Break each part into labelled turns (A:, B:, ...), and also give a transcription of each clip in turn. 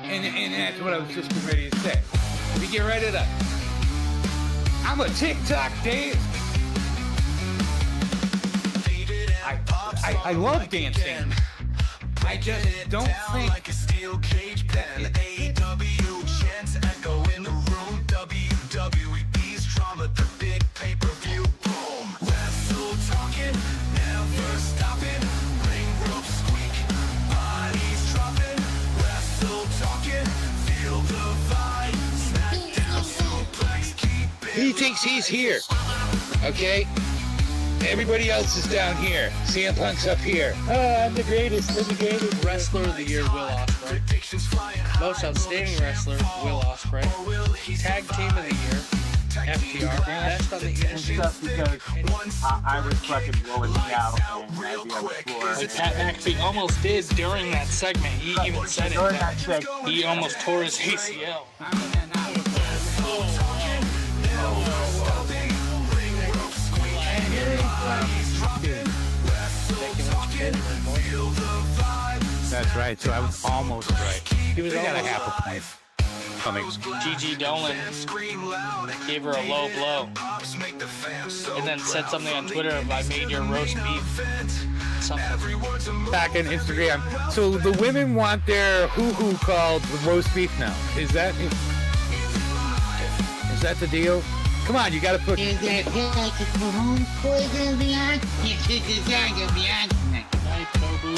A: And that's what I was just getting ready to say. We get right at it. I'm a TikTok Dave. I love dancing. I just don't think
B: like a steel cage pen. AEW chants echo in the room. WWE's drama, the big pay-per-view. Boom. Wrestle talking, never stopping. Ring rope squeak, bodies dropping. Wrestle talking, feel the vibe. Smackdown suplex, keep it.
A: he thinks he's here. Okay? Everybody else is down here. CM Punk's up here. Oh, I'm the greatest. I'm the greatest.
C: Wrestler of the Year, Will Ospreay. Most Outstanding Wrestler, Will Ospreay. Tag Team of the Year, FTR. Best on the Internet.
D: Just because I was fucking blowing me out and I'd be on the floor.
C: Pat McAfee almost did during that segment. He even said
D: During
C: it.
D: that segment.
C: He almost tore his ACL.
A: That's right. So I was almost right.
C: He was
A: They got a
C: almost
A: half a point coming.
C: Gigi Dolan gave her a low blow and then said something on Twitter of I made your roast beef. Something.
A: Back on Instagram. So the women want their hoo-hoo called roast beef now. Is that the deal? Come on, you got to put.
C: Night, Tobu.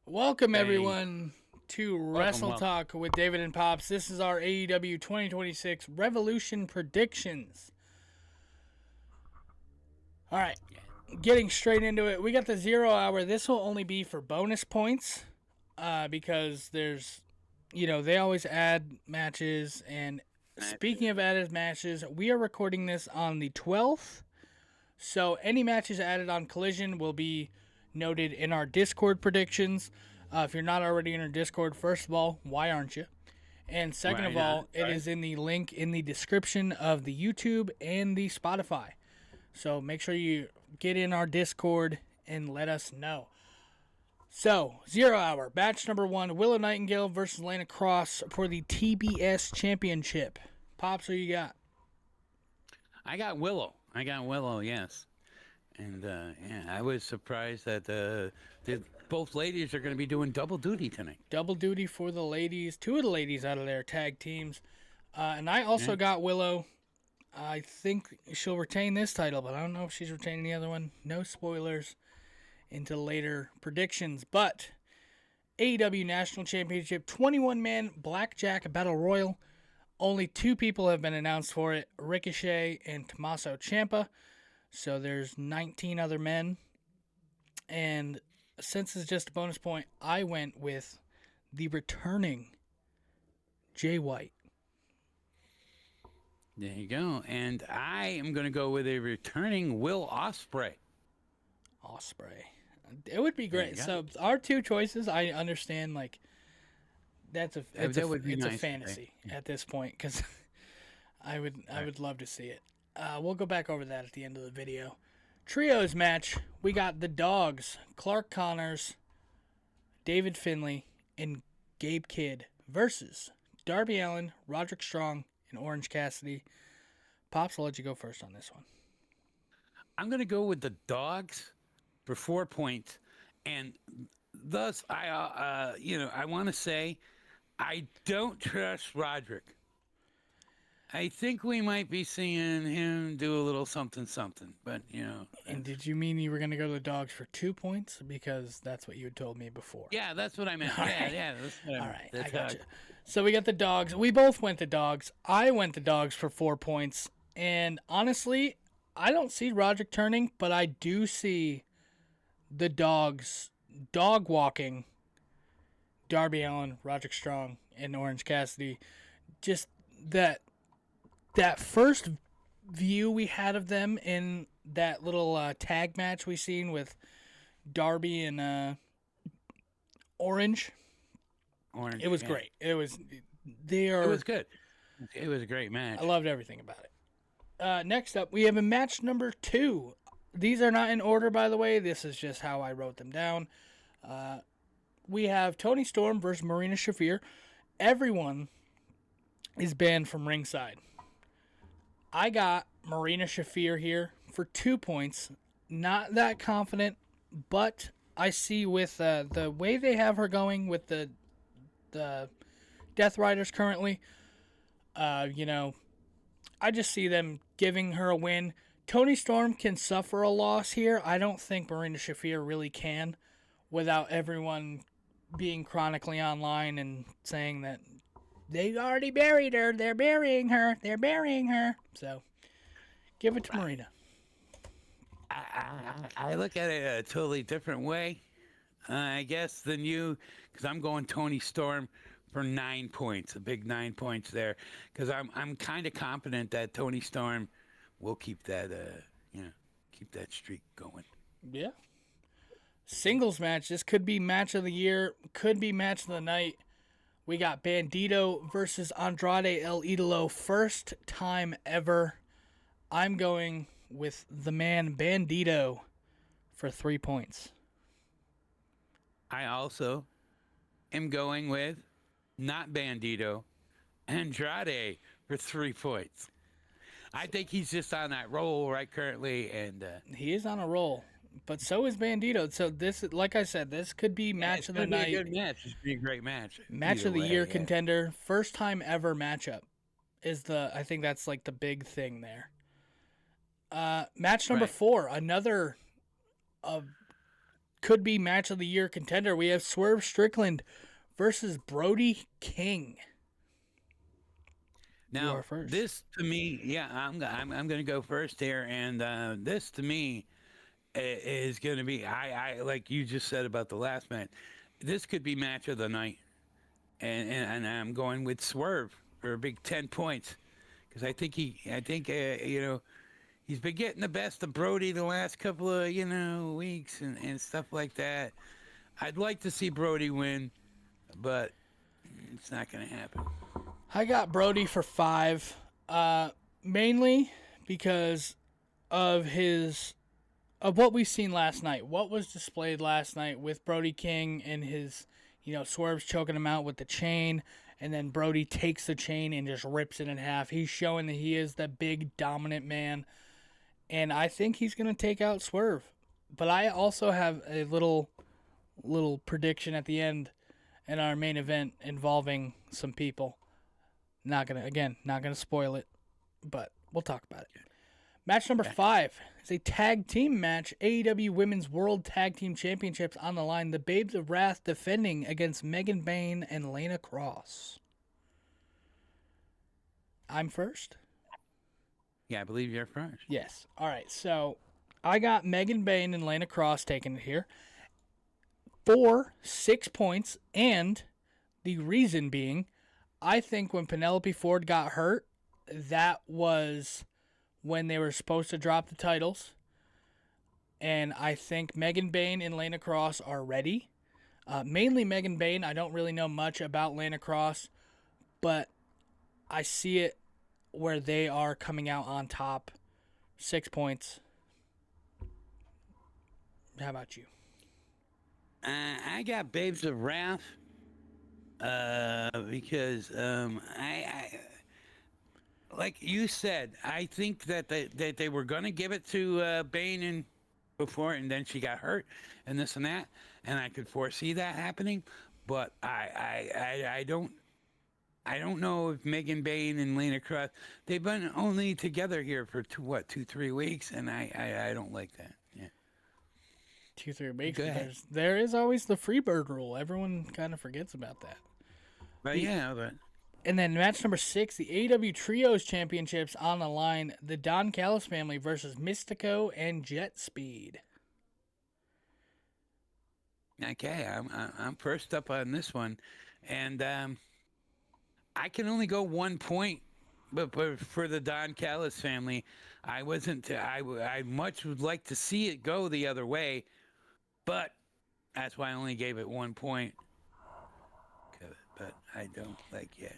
C: Welcome everyone to Wrestle Talk with David and Pops. This is our AEW 2026 Revolution predictions. All right, getting straight into it. We got the 0 hour. This will only be for bonus points because there's, they always add matches. And speaking of added matches, we are recording this on the 12th. So any matches added on Collision will be noted in our Discord predictions. If you're not already in our Discord, first of all, why aren't you? And second of all, it is in the link in the description of the YouTube and the Spotify. So make sure you get in our Discord and let us know. So, 0 hour, match number 1, Willow Nightingale versus Lana Cross for the TBS Championship. Pops, who you got?
E: I got Willow, yes. And, I was surprised that both ladies are going to be doing double duty tonight.
C: Double duty for the ladies. 2 of the ladies out of their tag teams. And I also got Willow. I think she'll retain this title, but I don't know if she's retaining the other one. No spoilers into later predictions. But AEW National Championship 21-man Blackjack Battle Royal. Only 2 people have been announced for it, Ricochet and Tommaso Ciampa. So there's 19 other men. And since it's just a bonus point, I went with the returning Jay White.
E: There you go. And I am going to go with a returning Will Ospreay.
C: It would be great. So our 2 choices, I understand, like, it's a fantasy at this point because I would love to see it. We'll go back over that at the end of the video. Trios match, we got the Dogs, Clark Connors, David Finlay, and Gabe Kidd versus Darby Allin, Roderick Strong, and Orange Cassidy. Pops, I'll let you go first on this one.
E: I'm going to go with the Dogs for 4 points, and thus I want to say I don't trust Roderick. I think we might be seeing him do a little something, but,
C: And did you mean you were going to go to the Dogs for 2 points? Because that's what you had told me before.
E: Yeah, that's what I meant.
C: All
E: yeah,
C: right.
E: yeah. That's what I meant.
C: All right,
E: That's
C: I got you. So we got the Dogs. We both went the Dogs. I went the Dogs for 4 points. And honestly, I don't see Roderick turning, but I do see the Dogs dog walking Darby Allin, Roderick Strong, and Orange Cassidy. Just that that first view we had of them in that little tag match we seen with Darby and Orange, it was great. It was
E: It was good. It was a great match.
C: I loved everything about it. Next up, we have a match number 2. These are not in order, by the way. This is just how I wrote them down. We have Toni Storm versus Marina Shafir. Everyone is banned from ringside. I got Marina Shafir here for 2 points. Not that confident, but I see with the way they have her going with the Death Riders currently, I just see them giving her a win. Toni Storm can suffer a loss here. I don't think Marina Shafir really can without everyone being chronically online and saying that they already buried her. They're burying her. They're burying her. So, give it to Marina.
E: I look at it a totally different way, I guess, than you, because I'm going Toni Storm for 9 points, a big 9 points there, because I'm kind of confident that Toni Storm will keep that keep that streak going.
C: Yeah. Singles match. This could be match of the year. Could be match of the night. We got Bandito versus Andrade El Idolo. First time ever. I'm going with the man Bandito for 3 points.
E: I also am going with not Bandito, Andrade for 3 points. I think he's just on that roll right currently, and
C: he is on a roll. But so is Bandito. So this, like I said, this could be match of the night.
E: It's gonna be a good match. It's gonna be a great match.
C: Match of the year contender. First time ever matchup is I think that's like the big thing there. Match number 4, another could be match of the year contender. We have Swerve Strickland versus Brody King.
E: Now, this to me, I'm going to go first here, and this to me is going to be, I like you just said about the last match, this could be match of the night, and I'm going with Swerve for a big 10 points, because I think he's been getting the best of Brody the last couple of weeks and stuff like that. I'd like to see Brody win, but it's not going to happen.
C: I got Brody for 5, mainly because of what we've seen last night. What was displayed last night with Brody King and his, Swerve's choking him out with the chain, and then Brody takes the chain and just rips it in half. He's showing that he is the big dominant man, and I think he's going to take out Swerve. But I also have a little prediction at the end in our main event involving some people. Not gonna spoil it, but we'll talk about it. Match number 5 is a tag team match. AEW Women's World Tag Team Championships on the line. The Babes of Wrath defending against Megan Bayne and Lana Cross. I'm first?
E: Yeah, I believe you're first.
C: Yes. All right, so I got Megan Bayne and Lana Cross taking it here for 6 points, and the reason being, I think when Penelope Ford got hurt, that was when they were supposed to drop the titles. And I think Megan Bayne and Lana Cross are ready. Mainly Megan Bayne. I don't really know much about Lana Cross, but I see it where they are coming out on top. 6 points. How about you?
E: I got Babes of Wrath. Because I like you said, I think that they were gonna give it to Bayne and before, and then she got hurt and this and that, and I could foresee that happening, but I don't know if Megan Bayne and Lana Cross, they've been only together here for 2-3 weeks, and I don't like that. Yeah.
C: 2-3 weeks. There is always the Freebird rule. Everyone kind of forgets about that.
E: But but
C: and then match number 6, the AEW Trios Championships on the line. The Don Callis family versus Mystico and Jet Speed.
E: Okay, I'm first up on this one, and I can only go 1 point but for the Don Callis family, I wasn't. I much would like to see it go the other way, but that's why I only gave it 1 point. But I don't like it.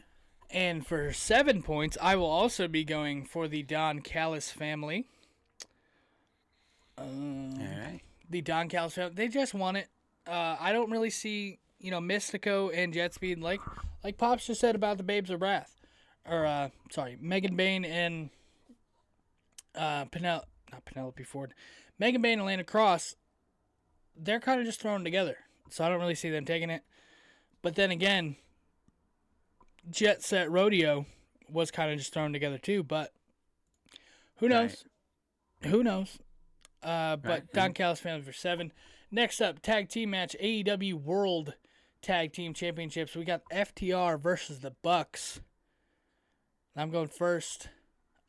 C: And for 7 points, I will also be going for the Don Callis family.
E: All right.
C: The Don Callis family. They just won it. I don't really see, Mystico and Jet Speed like Pops just said about the Babes of Wrath. Or, Megan Bain and not Penelope Ford. Megan Bain and Lana Cross, they're kind of just thrown together. So I don't really see them taking it. But then again, Jet Set Rodeo was kind of just thrown together too, but who knows? Right. Who knows? But Don Callis family for 7. Next up, tag team match, AEW World Tag Team Championships. We got FTR versus the Bucks. I'm going first.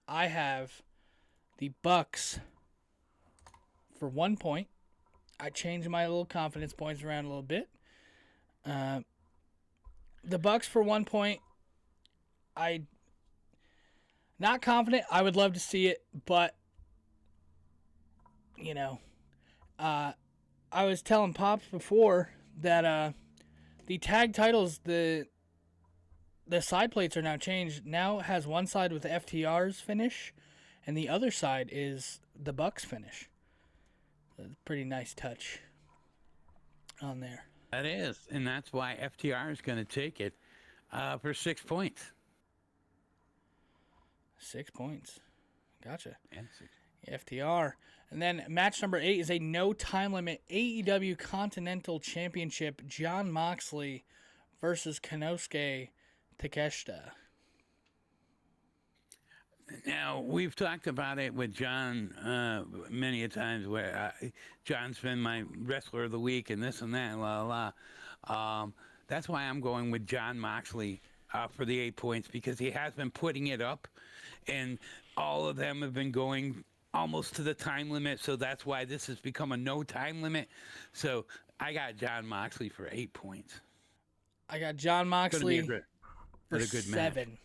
C: I have the Bucks for 1 point. I changed my little confidence points around a little bit. The Bucks for 1 point. I not confident. I would love to see it, but I was telling Pops before that the tag titles, the side plates are now changed. Now it has one side with FTR's finish, and the other side is the Bucks finish. A pretty nice touch on there.
E: That is, and that's why FTR is going to take it for 6 points.
C: 6 points. Gotcha.
E: And 6.
C: FTR. And then match number 8 is a no time limit AEW Continental Championship. Jon Moxley versus Konosuke Takeshita.
E: Now, we've talked about it with John many a times where John's been my wrestler of the week and this and that, that's why I'm going with Jon Moxley for the 8 points, because he has been putting it up, and all of them have been going almost to the time limit, so that's why this has become a no time limit. So I got Jon Moxley for 8 points.
C: I got Jon Moxley for
E: a good
C: 7.
E: Match.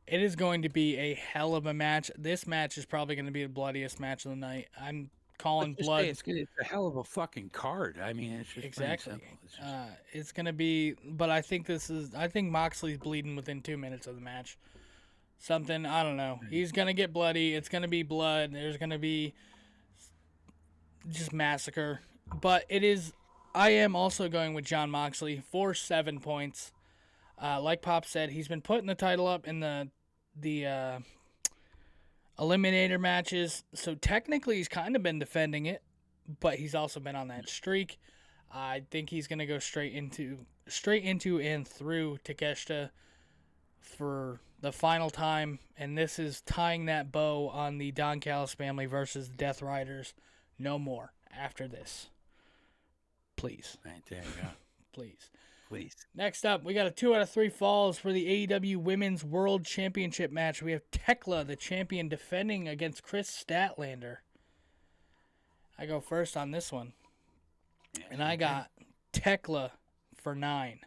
C: It is going to be a hell of a match. This match is probably going to be the bloodiest match of the night. I'm calling blood.
E: It's a hell of a fucking card. I mean, it's just
C: exactly.
E: It's, just...
C: it's going to be, but I think Moxley's bleeding within 2 minutes of the match. Something, I don't know. He's going to get bloody. It's going to be blood. There's going to be just massacre. But I am also going with Jon Moxley for 7 points. Like Pop said, he's been putting the title up in the eliminator matches. So technically he's kind of been defending it, but he's also been on that streak. I think he's going to go straight into and through Takeshita for the final time, and this is tying that bow on the Don Callis family versus the Death Riders. No more after this. Please.
E: Right there you go.
C: Please.
E: Next
C: up, we got a 2 out of 3 falls for the AEW Women's World Championship match. We have Tekla, the champion, defending against Chris Statlander. I go first on this one. And I got Tekla for 9.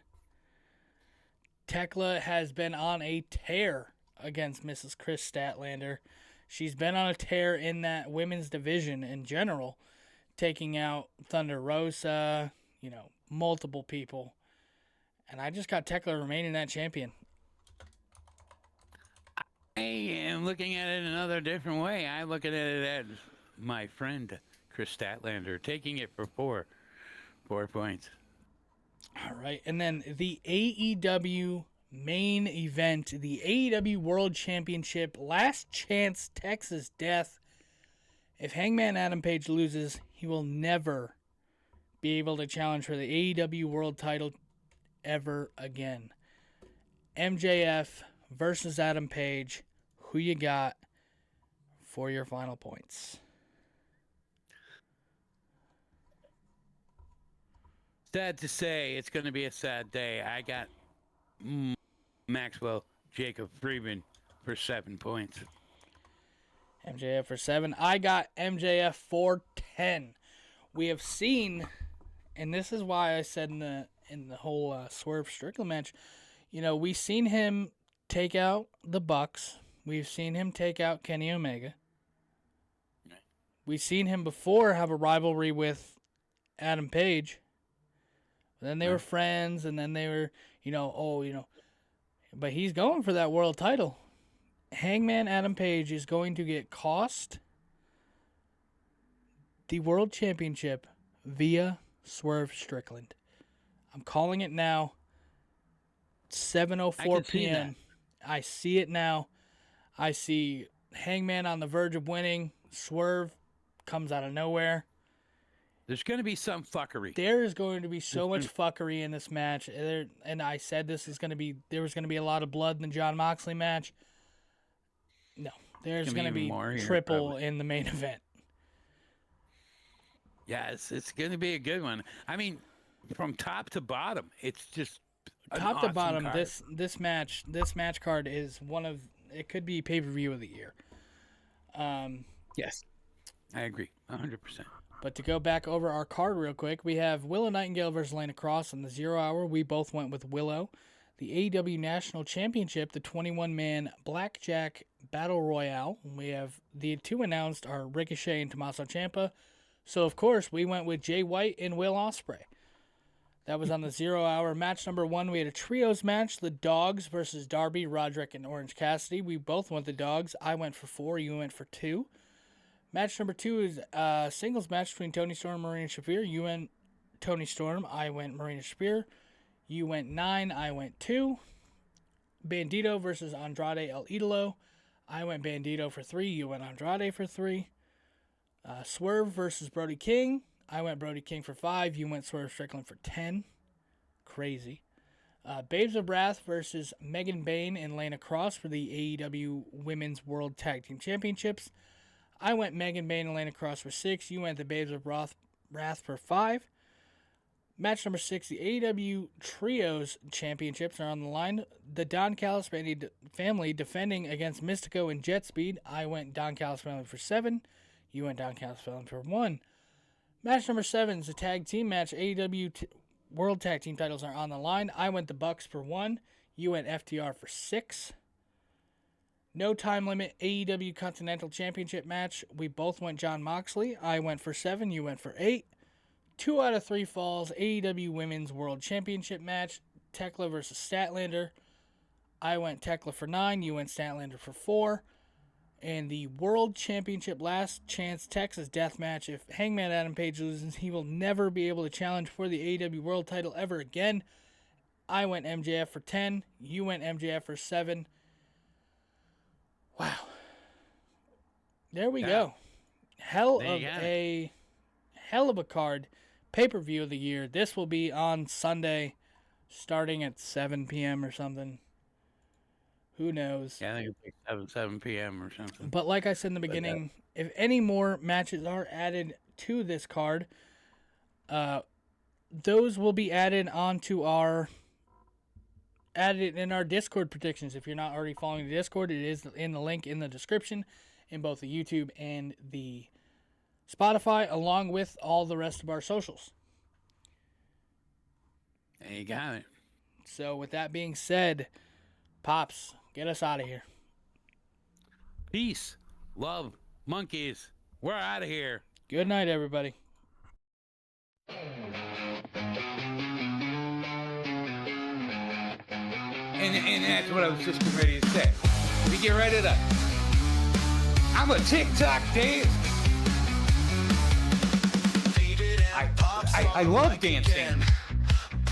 C: Tekla has been on a tear against Mrs. Chris Statlander. She's been on a tear in that women's division in general, taking out Thunder Rosa, multiple people. And I just got Tekla remaining that champion.
E: I am looking at it another different way. I look at it as my friend Chris Statlander taking it for 4 points.
C: All right. And then the AEW main event, the AEW World Championship, Last Chance Texas Death. If Hangman Adam Page loses, he will never be able to challenge for the AEW World title ever again. MJF versus Adam Page. Who you got for your final points?
E: Sad to say, it's going to be a sad day. I got Maxwell Jacob Freeman for 7 points.
C: MJF for 7. I got MJF for 10. We have seen, and this is why I said in the whole Swerve Strickland match, we've seen him take out the Bucks. We've seen him take out Kenny Omega. We've seen him before have a rivalry with Adam Page. Then they were friends, and then they were, but he's going for that world title. Hangman Adam Page is going to get cost the world championship via Swerve Strickland. I'm calling it now. 7:04 p.m. I see it now. I see Hangman on the verge of winning. Swerve comes out of nowhere.
E: There's going to be some fuckery.
C: There is going to be so much fuckery in this match. And I said there was going to be a lot of blood in the Jon Moxley match. No, there's going to be triple in the main event.
E: Yeah, it's going to be a good one. I mean, from top to bottom, it's just
C: top to bottom.
E: Card.
C: This match card is it could be pay-per-view of the year.
E: Yes, I agree, 100%.
C: But to go back over our card real quick, we have Willow Nightingale versus Lana Cross on the 0 hour. We both went with Willow. The AEW National Championship, the 21-man Blackjack Battle Royale. We have the two announced are Ricochet and Tommaso Ciampa. So, of course, we went with Jay White and Will Ospreay. That was on the 0 hour. Match number 1, we had a trios match. The Dogs versus Darby, Roderick, and Orange Cassidy. We both went the Dogs. I went for 4. You went for 2. Match number 2 is a singles match between Toni Storm and Marina Shafir. You went Toni Storm. I went Marina Shafir. You went 9. I went 2. Bandito versus Andrade El Idolo. I went Bandito for 3. You went Andrade for 3. Swerve versus Brody King. I went Brody King for 5. You went Swerve Strickland for 10. Crazy. Babes of Wrath versus Megan Bayne and Lana Cross for the AEW Women's World Tag Team Championships. I went Megan Bayne and Lana Cross for 6. You went the Babes of Wrath for 5. Match number 6, the AEW Trios Championships are on the line. The Don Callis family defending against Mystico and Jet Speed. I went Don Callis family for 7. You went Don Callis family for 1. Match number 7 is a tag team match. AEW World Tag Team titles are on the line. I went the Bucks for 1. You went FTR for 6. No time limit AEW Continental Championship match. We both went Jon Moxley. I went for 7. You went for 8. 2 out of 3 falls. AEW Women's World Championship match. Tekla versus Statlander. I went Tekla for 9. You went Statlander for 4. And the World Championship Last Chance Texas Death Match. If Hangman Adam Page loses, he will never be able to challenge for the AEW World title ever again. I went MJF for 10. You went MJF for 7. Wow. There we go. Hell of a card. Pay-per-view of the year. This will be on Sunday starting at 7 p.m. or something. Who knows?
E: Yeah, I think it's like 7 p.m. or something.
C: But like I said in the beginning, if any more matches are added to this card, those will be added in our Discord predictions. If you're not already following the Discord, it is in the link in the description in both the YouTube and the Spotify, along with all the rest of our socials.
E: There you got it.
C: So with that being said, Pops, get us out of here.
E: Peace, love, monkeys. We're out of here.
C: Good night, everybody.
A: And that's what I was just getting ready to say. We get ready to... I'm a TikTok Dave. I love dancing.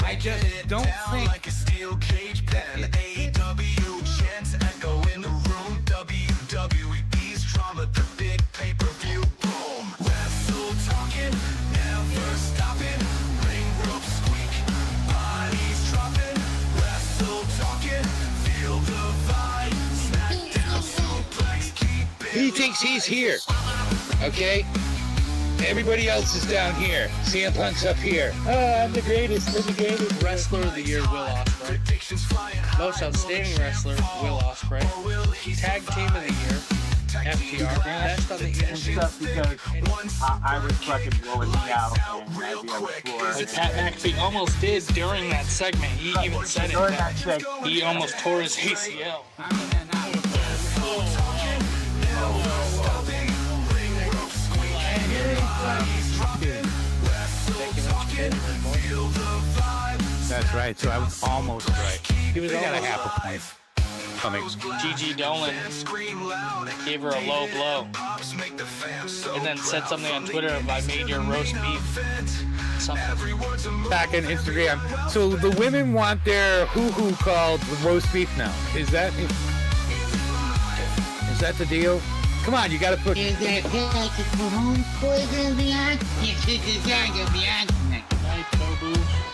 A: I just don't think
B: like a steel cage pen. AEW chants echo in the room. WWE's drama, the big pay-per-view. Boom. Wrestle talking, never stopping. Ring ropes squeak, bodies dropping. Wrestle talking, feel the vibe. Smackdown suplex, keep it.
A: he thinks he's here. Okay? Everybody else is down here. CM Punk's up here. I'm the greatest. I'm the greatest.
C: Wrestler of the Year, Will Ospreay. Most Outstanding Wrestler, Will Ospreay. Tag Team of the Year, FTR. Best on the Internet.
D: Just because I was fucking blowing me out and I'd be on the floor.
C: Pat McAfee almost did during that segment. He even said it.
D: During that segment.
C: He almost tore his ACL.
B: Wrestle
E: right, so I was almost right.
C: He was
E: I got a
C: almost-
E: half a point coming.
C: Gigi Dolan gave her a low blow and then said something on Twitter of I made your roast beef. Something.
E: Back on Instagram. So the women want their hoo-hoo called the roast beef now. Is that the deal? Come on, you got to put.
A: Is that to put home poison beyond? You should design your beyond.
C: Right, Tobu.